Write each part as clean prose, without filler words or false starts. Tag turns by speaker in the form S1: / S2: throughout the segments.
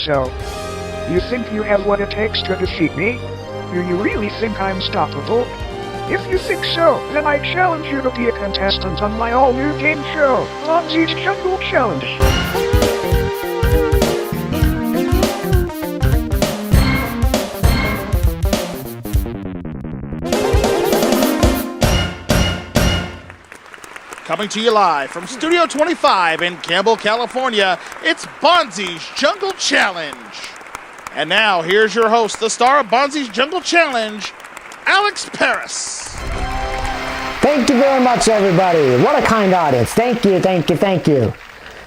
S1: So, you think you have what it takes to defeat me? Do you really think I'm stoppable? If you think so, then I challenge you to be a contestant on my all-new game show, Bonzi's Jungle Challenge.
S2: Coming to you live from Studio 25 in Campbell, California, it's Bonzi's Jungle Challenge. And now, here's your host, the star of Bonzi's Jungle Challenge, Alex Paris.
S3: Thank you very much, everybody. What a kind audience. Thank you, thank you, thank you.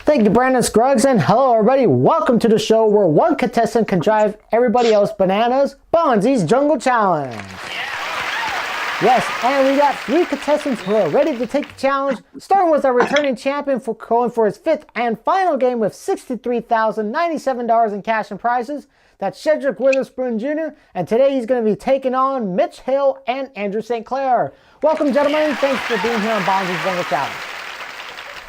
S3: Thank you, Brandon Scruggs, and hello, everybody. Welcome to the show where one contestant can drive everybody else bananas, Bonzi's Jungle Challenge. Yes, and we got 3 contestants who are ready to take the challenge, starting with our returning champion for going for his 5th and final game with $63,097 in cash and prizes. That's Shedrick Witherspoon Jr., and today he's going to be taking on Mitch Hill and Andrew St. Clair. Welcome, gentlemen. Thanks for being here on Bonzi's Jungle Challenge.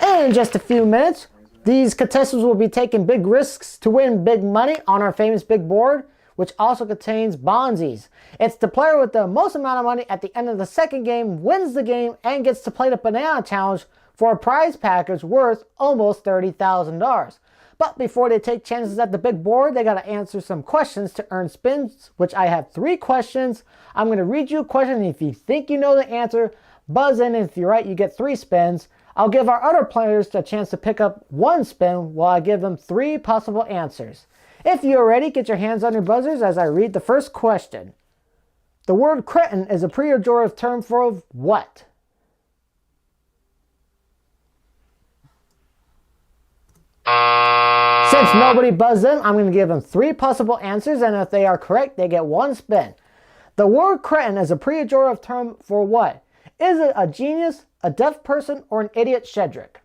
S3: And in just a few minutes, these contestants will be taking big risks to win big money on our famous big board, which also contains Bonzi's. It's the player with the most amount of money at the end of the second game wins the game and gets to play the banana challenge for a prize package worth almost $30,000. But before they take chances at the big board, they got to answer some questions to earn spins, which I have 3 questions. I'm going to read you a question. If you think you know the answer, buzz in. If you're right, you get 3 spins. I'll give our other players a chance to pick up 1 spin while I give them 3 possible answers. If you're ready, get your hands on your buzzers as I read the first question. The word cretin is a pejorative term for what? Since nobody buzzed in, I'm going to give them 3 possible answers, and if they are correct, they get 1 spin. The word cretin is a pejorative term for what? Is it a genius, a deaf person, or an idiot, Shedrick?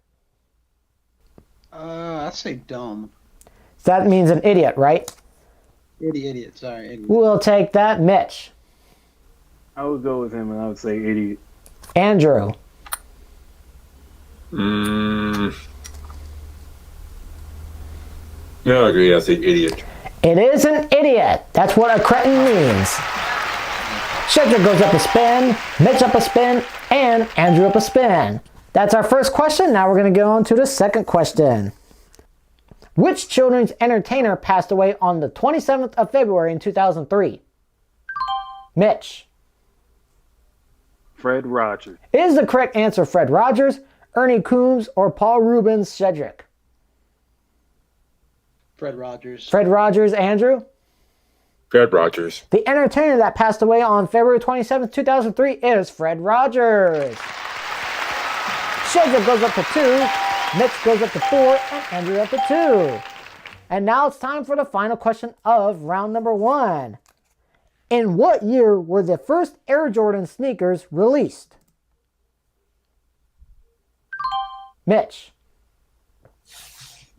S4: I'd say dumb.
S3: That means an idiot, right?
S4: Idiot, sorry. Idiot.
S3: We'll take that. Mitch.
S5: I would go with him and I would say idiot.
S3: Andrew.
S6: No, I agree. I say idiot.
S3: It is an idiot. That's what a cretin means. Shedrick goes up a spin, Mitch up a spin, and Andrew up a spin. That's our first question. Now we're going to go on to the second question. Which children's entertainer passed away on the 27th of February in 2003? Mitch.
S5: Fred Rogers.
S3: Is the correct answer Fred Rogers, Ernie Coombs, or Paul Rubens, Shedrick?
S4: Fred Rogers.
S3: Fred Rogers, Andrew?
S6: Fred Rogers.
S3: The entertainer that passed away on February 27th, 2003 is Fred Rogers. Shedrick goes up to 2. Mitch goes up to 4, and Andrew up to 2. And now it's time for the final question of round number 1. In what year were the first Air Jordan sneakers released? Mitch.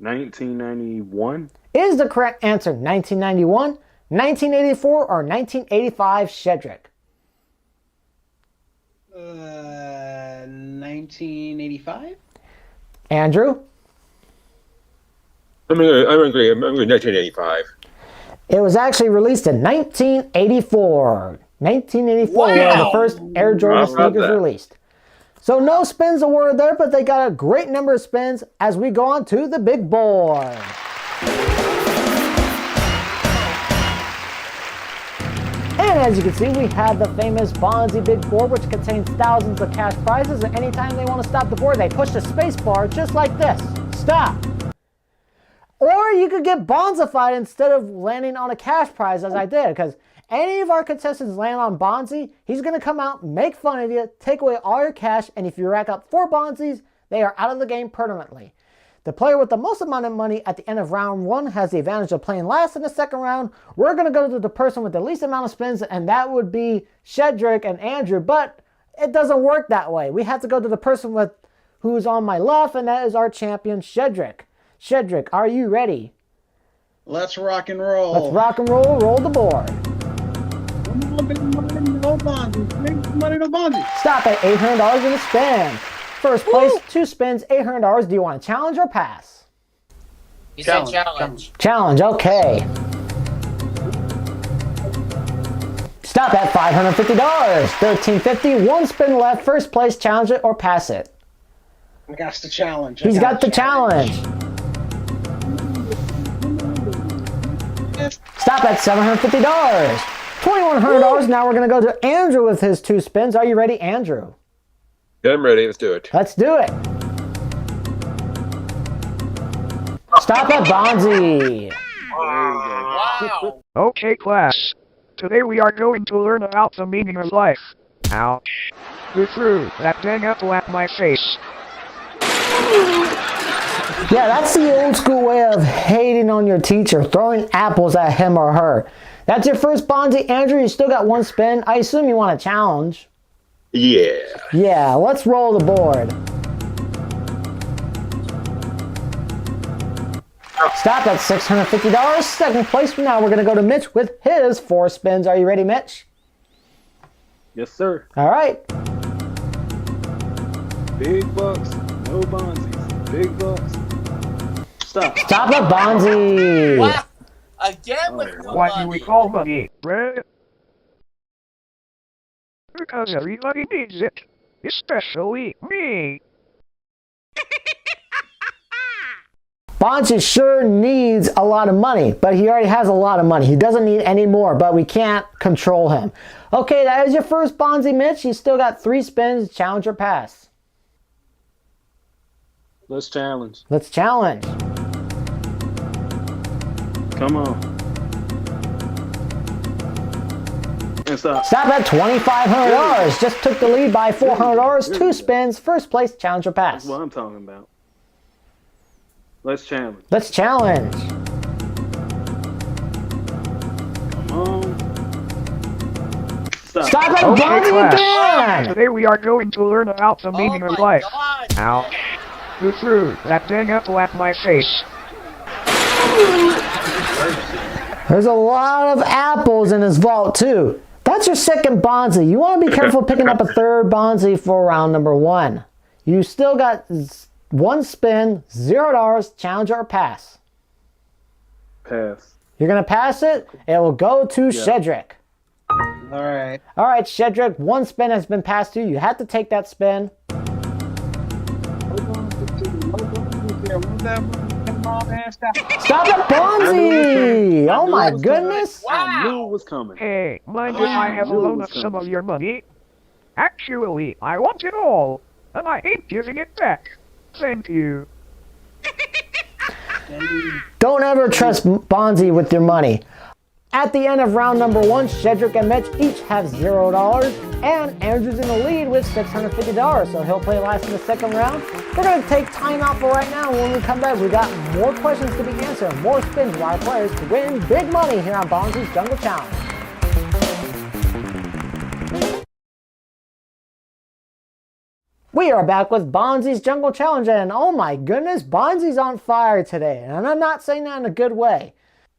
S5: 1991.
S3: Is the correct answer 1991, 1984, or 1985, Shedrick?
S4: 1985?
S3: Andrew?
S6: I'm going 1985.
S3: It was actually released in 1984. 1984
S4: Wow.
S3: were the first Air Jordan
S6: How about
S3: sneakers
S6: that?
S3: released. So no spins awarded there, but they got a great number of spins as we go on to the big board. And as you can see, we have the famous Bonzi big board, which contains thousands of cash prizes, and anytime they want to stop the board, they push the space bar just like this. Stop. Or you could get bonzified instead of landing on a cash prize as I did, because any of our contestants land on Bonzi, he's going to come out, make fun of you, take away all your cash, and if you rack up 4 Bonzis, they are out of the game permanently. The player with the most amount of money at the end of round 1 has the advantage of playing last in the second round. We're going to go to the person with the least amount of spins, and that would be Shedrick and Andrew, but it doesn't work that way. We have to go to the person who's on my left, and that is our champion, Shedrick. Shedrick, are you ready?
S4: Let's rock and roll.
S3: Let's rock and roll the board.
S4: No Bonzi. Money, no Bonzi.
S3: Stop at $800 in a spin. First place, 2 spins, $800. Do you want to challenge or pass?
S7: He said challenge.
S3: Challenge, okay. Stop at $550. $13.50. One spin left. First place, challenge it or pass it.
S4: I got the challenge.
S3: He's got the challenge. Stop at $750. $2,100. Now we're going to go to Andrew with his 2 spins. Are you ready, Andrew?
S6: Yeah, I'm ready. Let's do it.
S3: Let's do it. Stop at Bonzi.
S7: Wow.
S1: Okay, class. Today we are going to learn about the meaning of life. Ouch. Who threw that dang apple at my face?
S3: Yeah, that's the old school way of hating on your teacher, throwing apples at him or her. That's your first Bonzi. Andrew, you still got 1 spin. I assume you want a challenge.
S6: Yeah.
S3: Yeah, let's roll the board. Stop at $650. Second place. Now we're going to go to Mitch with his 4 spins. Are you ready, Mitch?
S5: Yes, sir.
S3: All right.
S5: Big bucks, no Bonzies. Big bucks. Stop.
S3: Stop at Bonzi.
S7: What? Again with no
S1: What do we
S7: money.
S1: call money, Brad? Because everybody needs it. Especially me.
S3: Bonzi sure needs a lot of money, but he already has a lot of money. He doesn't need any more, but we can't control him. Okay, that is your first Bonzi, Mitch. You still got 3 spins, challenge or pass.
S5: Let's challenge.
S3: Let's challenge.
S5: Come on. And stop.
S3: Stop at $2,500. Just took the lead by $400. 2 spins, first place, challenge or pass.
S5: That's what I'm talking about. Let's challenge.
S3: Let's challenge.
S5: Come on. Stop.
S3: Stop at
S1: Okay,
S3: Bonzi
S1: class.
S3: again.
S1: Today we are going to learn about the meaning
S7: Oh
S1: of
S7: my
S1: life.
S7: God.
S1: Ouch. Who threw that dang apple at my face?
S3: There's a lot of apples in his vault too. That's your second Bonzi. You want to be careful picking up a third Bonzi for round number 1. You still got 1 spin, $0, challenge or pass.
S5: Pass.
S3: You're going to pass it. It will go to Shedrick.
S4: All right.
S3: All right, Shedrick, 1 spin has been passed to you. You have to take that spin. Stop at Bonzi! Oh my goodness!
S5: I knew it was coming.
S1: Hey, mind if I have a loan of some of your money? Actually, I want it all, and I hate giving it back. Thank you.
S3: Don't ever trust Bonzi with your money. At the end of round number 1, Shedrick and Mitch each have $0, and Andrew's in the lead with $650, so he'll play last in the second round. We're going to take time out for right now. When we come back, we got more questions to be answered, more spins by our players to win big money here on Bonzi's Jungle Challenge. We are back with Bonzi's Jungle Challenge, and oh my goodness, Bonzi's on fire today, and I'm not saying that in a good way.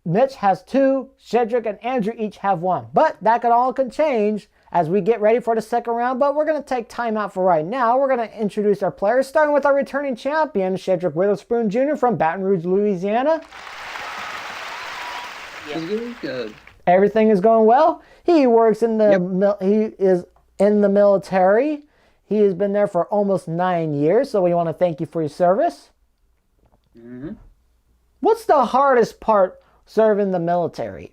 S3: Mitch has 2, Shedrick and Andrew each have 1, but that can change as we get ready for the second round, but we're going to take time out for right now. We're going to introduce our players, starting with our returning champion, Shedrick Witherspoon Jr. from Baton Rouge, Louisiana.
S4: Good.
S3: Everything is going well. He works in the he is in the military. He has been there for almost 9 years, so we want to thank you for your service.
S4: Mm-hmm.
S3: What's the hardest part serving the military?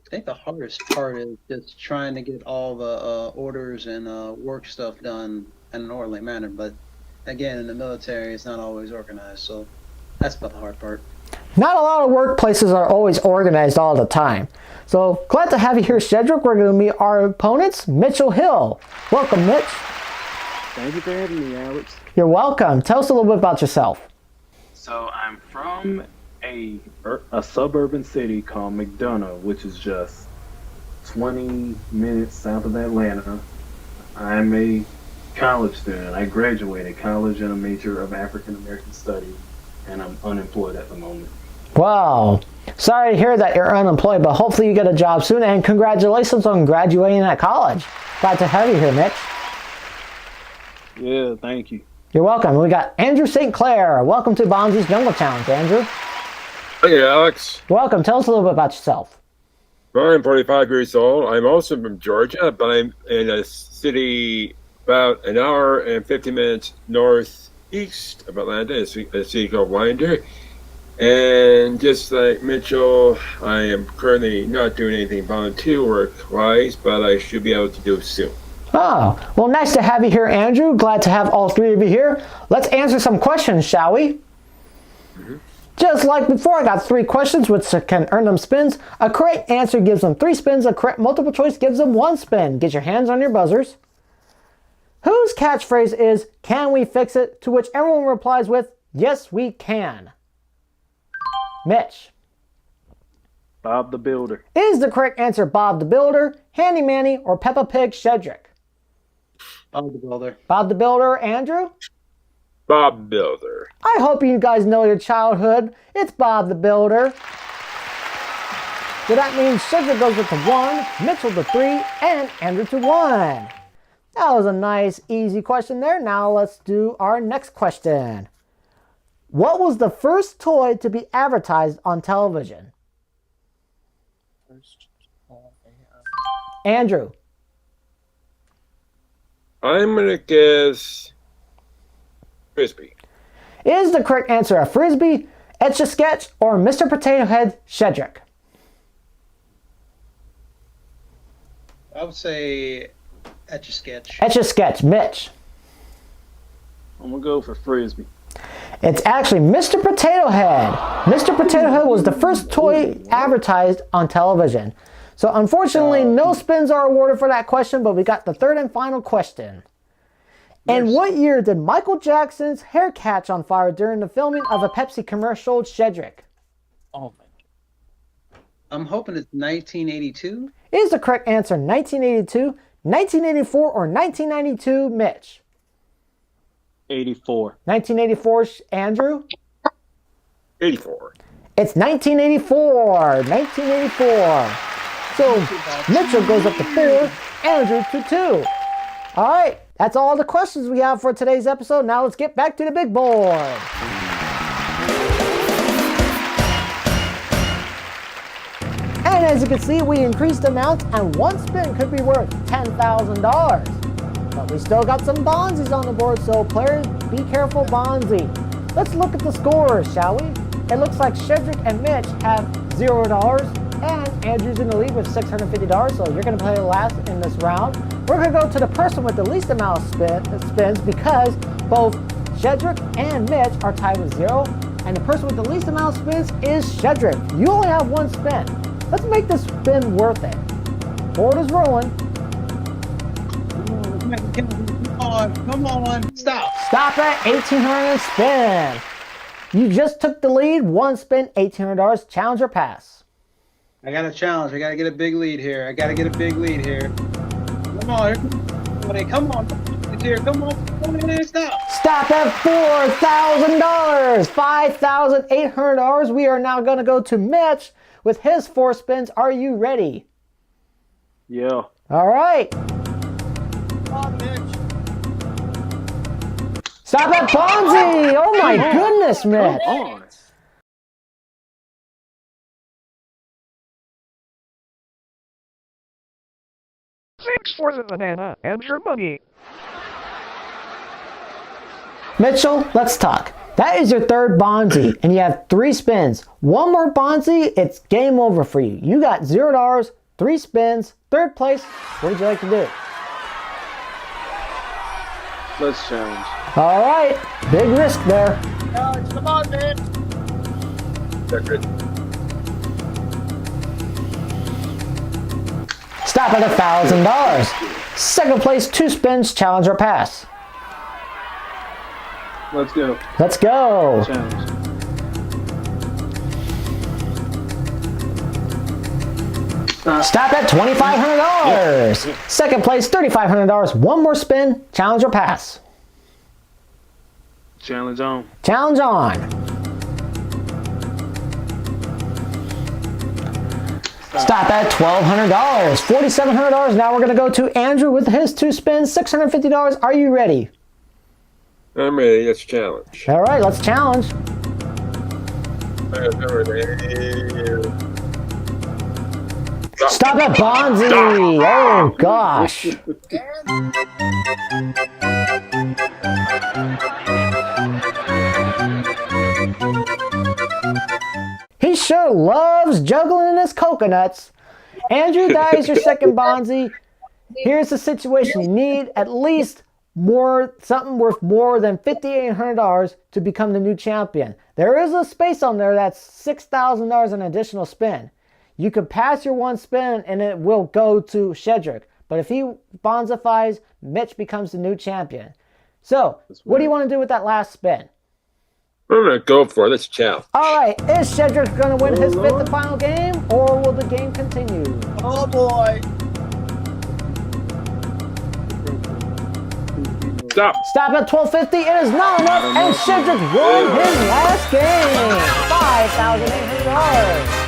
S4: I think the hardest part is just trying to get all the orders and work stuff done in an orderly manner. But again, in the military, it's not always organized, so that's about the hard part.
S3: Not a lot of workplaces are always organized all the time. So glad to have you here, Shedrick. We're going to meet our opponents, Mitchell Hill. Welcome, Mitch.
S5: Thank you for having me, Alex.
S3: You're welcome. Tell us a little bit about yourself.
S5: So I'm from a suburban city called McDonough, which is just 20 minutes south of Atlanta. I'm a college student. I graduated college in a major of African American studies, and I'm unemployed at the moment.
S3: Wow. Sorry to hear that you're unemployed, but hopefully you get a job soon, and congratulations on graduating at college. Glad to have you here, Mitch.
S5: Yeah, thank you.
S3: You're welcome. We got Andrew St. Clair. Welcome to Bonzi's Jungle Challenge, Andrew.
S6: Hey, Alex.
S3: Welcome. Tell us a little bit about yourself.
S6: Well, I'm 45 years old. I'm also from Georgia, but I'm in a city about an hour and 50 minutes northeast of Atlanta, a city called Winder. And just like Mitchell, I am currently not doing anything volunteer work-wise, but I should be able to do soon.
S3: Oh, well, nice to have you here, Andrew. Glad to have all three of you here. Let's answer some questions, shall we? Just like before, I got 3 questions which can earn them spins. A correct answer gives them 3 spins. A correct multiple choice gives them 1 spin. Get your hands on your buzzers. Whose catchphrase is, "Can we fix it?" To which everyone replies with, "Yes, we can." Mitch.
S5: Bob the Builder.
S3: Is the correct answer Bob the Builder, Handy Manny, or Peppa Pig Shedrick?
S4: Bob the Builder.
S3: Bob the Builder, Andrew?
S6: Bob Builder.
S3: I hope you guys know your childhood. It's Bob the Builder. So that means Shedrick goes with the 1, Mitchell the 3, and Andrew to 1. That was a nice, easy question there. Now let's do our next question. What was the first toy to be advertised on television? Andrew.
S6: I'm going to guess Frisbee.
S3: Is the correct answer a Frisbee, Etch-a-Sketch, or Mr. Potato Head Shedrick?
S4: I would say Etch-a-Sketch.
S3: Etch-a-Sketch, Mitch.
S5: I'm gonna go for Frisbee.
S3: It's actually Mr. Potato Head. Mr. Potato Head was the first toy advertised on television. So unfortunately, no spins are awarded for that question, but we got the third and final question. In what year did Michael Jackson's hair catch on fire during the filming of a Pepsi commercial, Shedrick?
S7: Oh, man.
S4: I'm hoping it's 1982.
S3: Is the correct answer 1982, 1984, or 1992, Mitch?
S5: 84.
S3: 1984, Andrew?
S6: 84.
S3: It's 1984. 1984. So Mitchell goes up to 4, Andrew to 2. All right, that's all the questions we have for today's episode. Now let's get back to the big board. And as you can see, we increased amounts, and 1 spin could be worth $10,000. But we still got some Bonzis on the board, so players, be careful, Bonzi. Let's look at the scores, shall we? It looks like Shedrick and Mitch have $0, and Andrew's in the lead with $650, so you're going to play last in this round. We're going to go to the person with the least amount of spins because both Shedrick and Mitch are tied with 0, and the person with the least amount of spins is Shedrick. You only have 1 spin. Let's make this spin worth it. Board is rolling.
S4: Come on, stop.
S3: Stop at $1,800 spin. You just took the lead. 1 spin, $1,800. Challenge or pass?
S4: I got a challenge. I got to get a big lead here. Come on. Come on. Here. Come on. Stop.
S3: Stop at $4,000. $5,800. We are now going to go to Mitch with his 4 spins. Are you ready?
S5: Yeah.
S3: All right.
S4: Come on, Mitch.
S3: Stop at Bonzi. Oh my goodness, Mitch.
S5: Come on.
S1: Thanks for the banana and your money.
S3: Mitchell, let's talk. That is your 3rd Bonzi, and you have 3 spins. 1 more Bonzi, it's game over for you. You got $0, 3 spins, 3rd place. What would you like to do?
S5: Let's challenge.
S3: All right, big risk there.
S7: Come on, man.
S6: That's good.
S3: Stop at $1,000. 2nd place, 2 spins, challenge or pass.
S5: Let's go.
S3: Let's go.
S5: Challenge.
S3: Stop at $2,500. 2nd place, $3,500. 1 more spin, challenge or pass.
S5: Challenge on.
S3: Challenge on. Stop at $1,200. $4,700. Now we're going to go to Andrew with his 2 spins, $650. Are you ready?
S6: I'm ready. Let's challenge.
S3: All right, let's challenge. Stop it, Bonzi! Oh, gosh. He sure loves juggling his coconuts. Andrew, that is your second Bonzi. Here's the situation. You need at least something worth more than $5,800 to become the new champion. There is a space on there that's $6,000 an additional spin. You could pass your one spin and it will go to Shedrick. But if he bonzifies, Mitch becomes the new champion. So, what do you want to do with that last spin?
S6: I'm going to go for it. Let's chow.
S3: All right, is Shedrick going to win his fifth and final game, or will the game continue?
S7: Oh boy.
S6: Stop.
S3: Stop at 1250. It is not enough, and Shedrick won his last game. $5,800.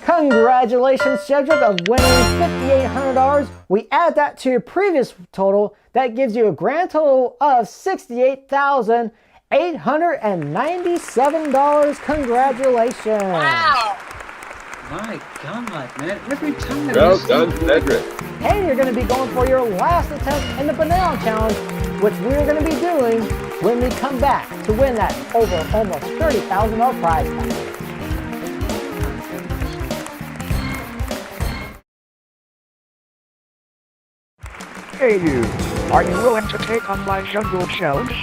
S3: Congratulations, Shedrick, of winning $5,800. We add that to your previous total. That gives you a grand total of $68,897. Congratulations.
S7: Wow.
S4: My God, man. Every time.
S6: Well done, Cedric.
S3: And you're going to be going for your last attempt in the Banana Challenge, which we're going to be doing when we come back to win that over almost $30,000 prize pack.
S1: Hey you, are you willing to take on my jungle challenge?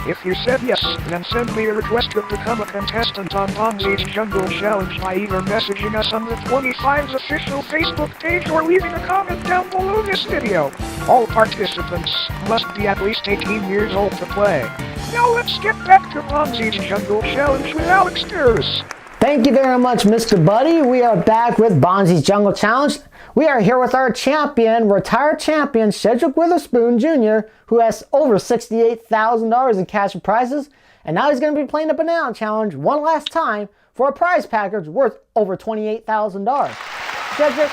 S1: If you said yes, then send me a request to become a contestant on Bonzi's Jungle Challenge by either messaging us on the 25's official Facebook page or leaving a comment down below this video. All participants must be at least 18 years old to play. Now let's get back to Bonzi's Jungle Challenge with Alex Durst.
S3: Thank you very much, Mr. Buddy. We are back with Bonzi's Jungle Challenge. We are here with our champion, retired champion, Shedrick Witherspoon Jr., who has over $68,000 in cash and prizes. And now he's going to be playing the Banana Challenge one last time for a prize package worth over $28,000. Shedrick,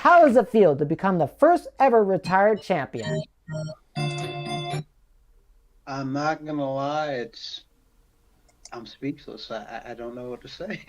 S3: how does it feel to become the first ever retired champion?
S4: I'm not going to lie, I'm speechless. I don't know what to say.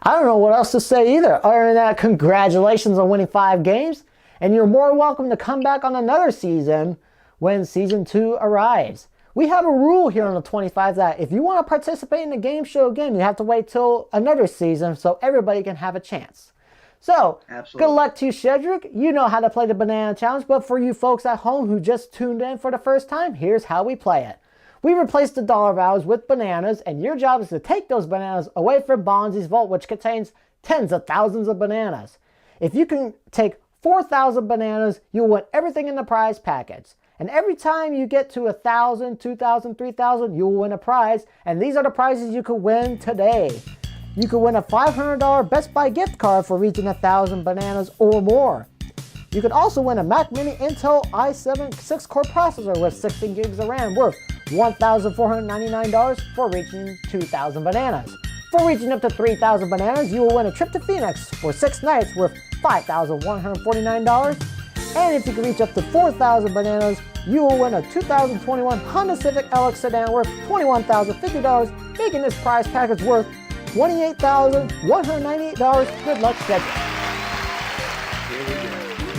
S3: I don't know what else to say either. Other than that, congratulations on winning 5 games. And you're more welcome to come back on another season when season 2 arrives. We have a rule here on the 25 that if you want to participate in the game show again, you have to wait till another season so everybody can have a chance. So,
S4: Absolutely.
S3: Good luck to you, Shedrick. You know how to play the Banana Challenge, but for you folks at home who just tuned in for the first time, here's how we play it. We replaced the dollar values with bananas, and your job is to take those bananas away from Bonzi's vault, which contains tens of thousands of bananas. If you can take 4,000 bananas, you'll win everything in the prize package. And every time you get to 1,000, 2,000, 3,000, you'll win a prize. And these are the prizes you could win today. You could win a $500 Best Buy gift card for reaching 1,000 bananas or more. You could also win a Mac Mini Intel i7 6-core processor with 16 gigs of RAM worth $1,499 for reaching 2,000 bananas. For reaching up to 3,000 bananas, you will win a trip to Phoenix for 6 nights worth $5,149. And if you can reach up to 4,000 bananas, you will win a 2021 Honda Civic LX sedan worth $21,050, making this prize package worth $28,198. Good luck, Cedric.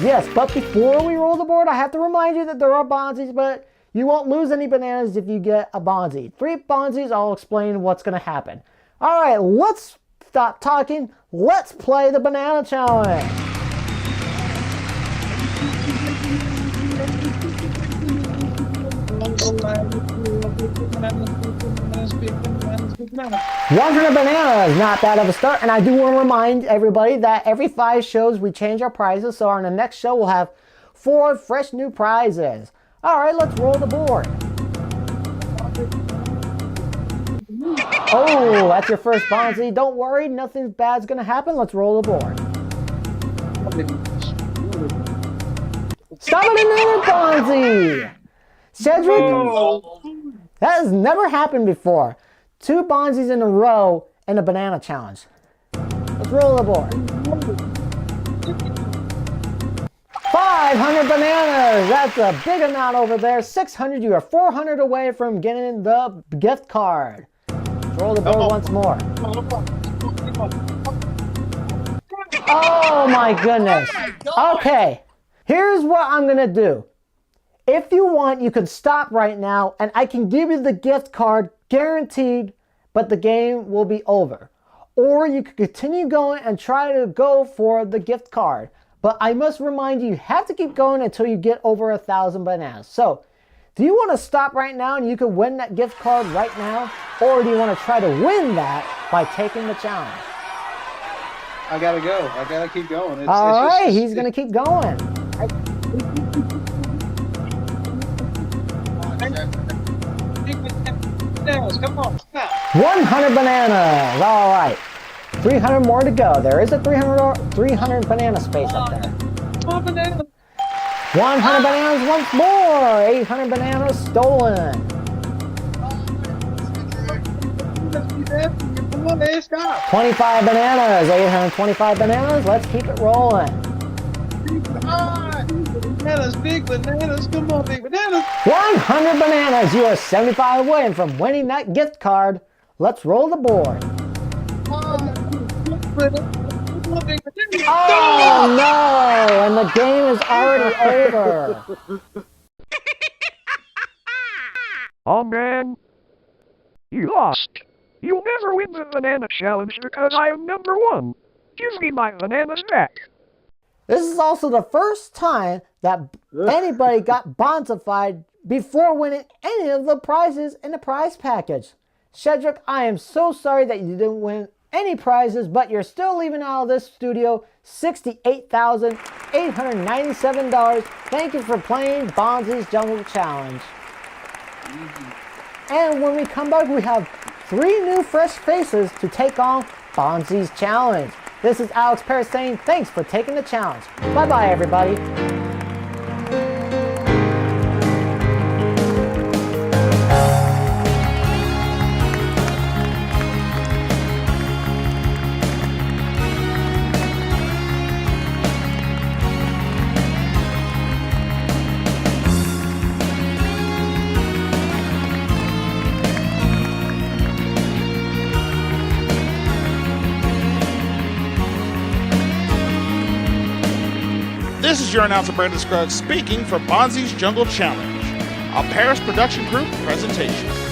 S3: Yes, but before we roll the board, I have to remind you that there are Bonzis, but you won't lose any bananas if you get a Bonzi. 3 Bonzis, I'll explain what's going to happen. All right, let's stop talking. Let's play the Banana Challenge. $100 bananas, not bad of a start. And I do want to remind everybody that every 5 shows we change our prizes. So on the next show, we'll have 4 fresh new prizes. All right, let's roll the board. Oh, that's your first Bonzi. Don't worry, nothing bad's going to happen. Let's roll the board. Stop it, another Bonzi! Cedric, that has never happened before. 2 Bonzis in a row in a Banana Challenge. Let's roll the board. 500 bananas! That's a big amount over there. 600. You are 400 away from getting the gift card. Roll the board once more. Oh my goodness. Okay, here's what I'm gonna do. If you want, you can stop right now and I can give you the gift card guaranteed, but the game will be over. Or you can continue going and try to go for the gift card. But I must remind you, you have to keep going until you get over 1,000 bananas. So, do you want to stop right now and you can win that gift card right now? Or do you want to try to win that by taking the challenge?
S4: I gotta go. I gotta keep going.
S3: All right, he's going to keep going.
S4: Come on.
S3: 100 bananas. All right. 300 more to go. There is a 300 banana space up there. 100 bananas once more. 800 bananas stolen. 25 bananas. 825 bananas. Let's keep it rolling.
S4: Bananas, big bananas. Come on, big bananas.
S3: 100 bananas. You are 75 away from winning that gift card. Let's roll the board. Oh no! And the game is already over.
S1: Oh man, you lost. You'll never win the banana challenge because I am number 1. Give me my bananas back.
S3: This is also the first time that anybody got bonzified before winning any of the prizes in the prize package. Shedrick, I am so sorry that you didn't win any prizes, but you're still leaving out of this studio $68,897. Thank you for playing Bonzi's Jungle Challenge. And when we come back, we have 3 new fresh faces to take on Bonzi's Challenge. This is Alex Paris saying thanks for taking the challenge. Bye-bye, everybody.
S2: This is your announcer, Brandon Scruggs, speaking for Bonzi's Jungle Challenge, a Paris production group presentation.